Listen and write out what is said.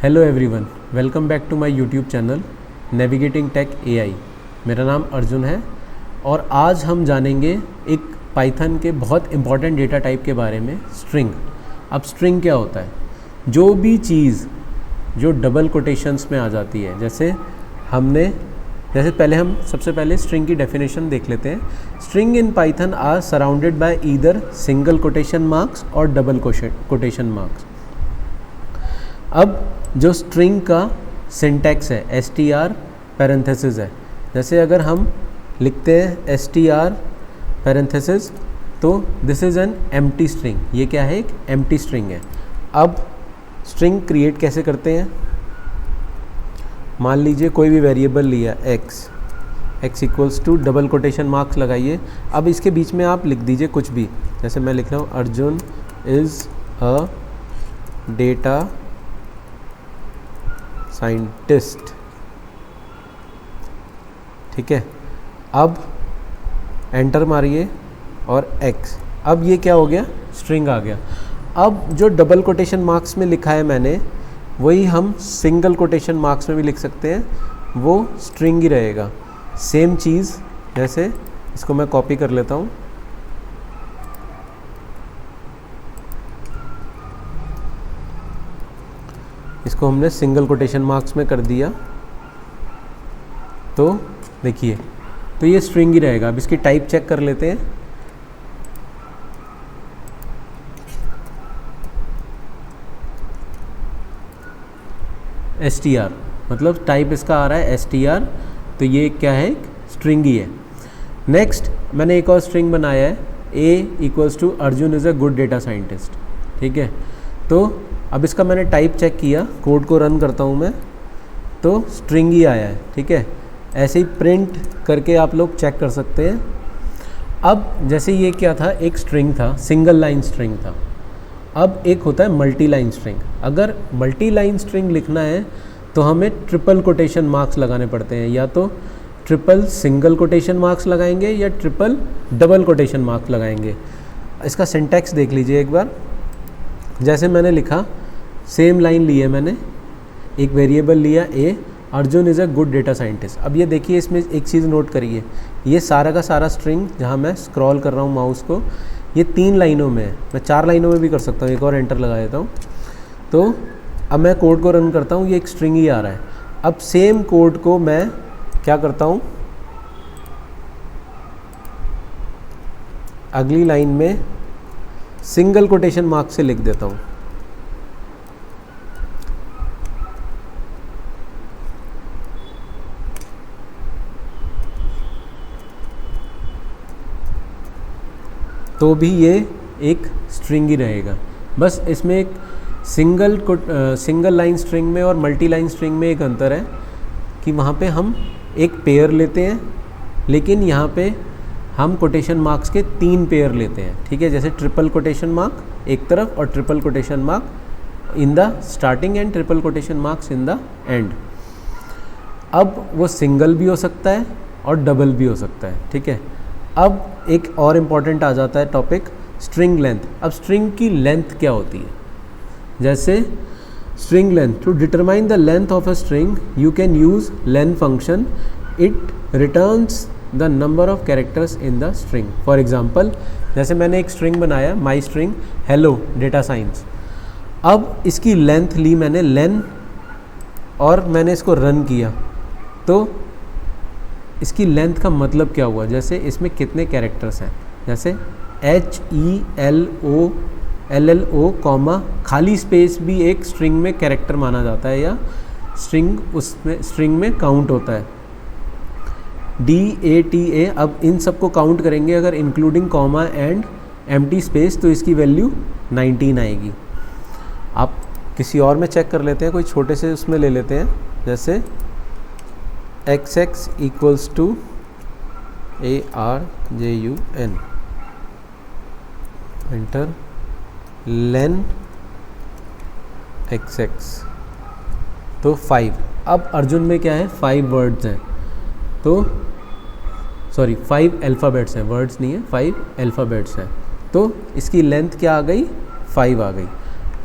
Hello everyone, welcome back to my YouTube channel navigating tech AI. मेरा नाम अर्जुन है और आज हम जानेंगे एक पाइथन के बहुत इंपॉर्टेंट डेटा टाइप के बारे में, स्ट्रिंग। अब स्ट्रिंग क्या होता है? जो भी चीज़ जो डबल कोटेशंस में आ जाती है, जैसे पहले हम सबसे पहले स्ट्रिंग की डेफिनेशन देख लेते हैं। String in Python are surrounded by either single quotation marks और डबल कोटेशन मार्क्स। अब जो स्ट्रिंग का सिंटैक्स है str पैरेंथेसिस है। जैसे अगर हम लिखते हैं str पैरेंथेसिस तो this is an empty string. ये क्या है? एक एम्प्टी स्ट्रिंग है। अब स्ट्रिंग क्रिएट कैसे करते हैं? मान लीजिए कोई भी वेरिएबल लिया x equals to double quotation marks लगाइए। अब इसके बीच में आप लिख दीजिए कुछ भी। जैसे मैं लिख रहा हूँ Arjun is a data scientist. ठीक है, अब एंटर मारिए और x। अब ये क्या हो गया? स्ट्रिंग आ गया। अब जो डबल कोटेशन मार्क्स में लिखा है मैंने, वही हम सिंगल कोटेशन मार्क्स में भी लिख सकते हैं, वो स्ट्रिंग ही रहेगा। सेम चीज़, जैसे इसको मैं कॉपी कर लेता हूँ। इसको हमने सिंगल कोटेशन मार्क्स में कर दिया तो देखिए, तो ये स्ट्रिंग ही रहेगा। अब इसकी टाइप चेक कर लेते हैं। str मतलब टाइप इसका आ रहा है str, तो ये क्या है? एक स्ट्रिंग ही है। नेक्स्ट मैंने एक और स्ट्रिंग बनाया है, a equals to Arjun is a good data scientist. ठीक है, तो अब इसका मैंने टाइप चेक किया, कोड को रन करता हूँ मैं, तो स्ट्रिंग ही आया है। ठीक है, ऐसे ही प्रिंट करके आप लोग चेक कर सकते हैं। अब जैसे ये क्या था? एक स्ट्रिंग था, सिंगल लाइन स्ट्रिंग था। अब एक होता है मल्टी लाइन स्ट्रिंग। अगर मल्टी लाइन स्ट्रिंग लिखना है तो हमें ट्रिपल कोटेशन मार्क्स लगाने पड़ते हैं, या तो ट्रिपल सिंगल कोटेशन मार्क्स लगाएंगे या ट्रिपल डबल कोटेशन मार्क्स लगाएंगे। इसका सिंटैक्स देख लीजिए एक बार। जैसे मैंने लिखा, सेम लाइन ली है मैंने, एक वेरिएबल लिया a, Arjun is a good data scientist. अब ये देखिए, इसमें एक चीज़ नोट करिए, ये सारा का सारा स्ट्रिंग जहाँ मैं स्क्रॉल कर रहा हूँ माउस को, ये 3 लाइनों में है। मैं 4 लाइनों में भी कर सकता हूँ, एक और एंटर लगा देता हूँ। तो अब मैं कोड को रन करता हूँ, ये एक स्ट्रिंग ही आ रहा है। अब सेम कोड को मैं क्या करता हूँ, अगली लाइन में सिंगल कोटेशन मार्क से लिख देता हूँ। तो भी ये एक स्ट्रिंग ही रहेगा। बस इसमें एक सिंगल लाइन स्ट्रिंग में और मल्टी लाइन स्ट्रिंग में एक अंतर है कि वहाँ पे हम एक पेयर लेते हैं, लेकिन यहाँ पे हम कोटेशन मार्क्स के 3 पेयर लेते हैं। ठीक है, जैसे ट्रिपल कोटेशन मार्क एक तरफ और triple quotation mark in the starting and triple quotation marks in the end. अब वो सिंगल भी हो सकता है और डबल भी हो सकता है। ठीक है, अब एक और इम्पॉर्टेंट आ जाता है टॉपिक, स्ट्रिंग लेंथ। अब स्ट्रिंग की लेंथ क्या होती है? जैसे string length, to determine the length of a string you can use len function. It returns the number of characters in the string. For example, जैसे मैंने एक स्ट्रिंग बनाया, my string hello data science. अब इसकी length ली मैंने, लेन, और मैंने इसको रन किया, तो इसकी लेंथ का मतलब क्या हुआ? जैसे इसमें कितने कैरेक्टर्स हैं, जैसे HELLO कॉमा खाली स्पेस भी एक स्ट्रिंग में कैरेक्टर माना जाता है, या स्ट्रिंग में काउंट होता है। DATA, अब इन सबको काउंट करेंगे अगर including comma and empty space, तो इसकी वैल्यू 19 आएगी। आप किसी और में चेक कर लेते हैं, कोई छोटे से उसमें ले लेते हैं, जैसे XX equals to ARJUN, enter, len XX, तो 5। अब अर्जुन में क्या है? 5 वर्ड्स हैं, तो 5 अल्फ़ाबेट्स हैं, वर्ड्स नहीं है, 5 अल्फ़ाबेट्स हैं। तो इसकी लेंथ क्या आ गई? 5 आ गई।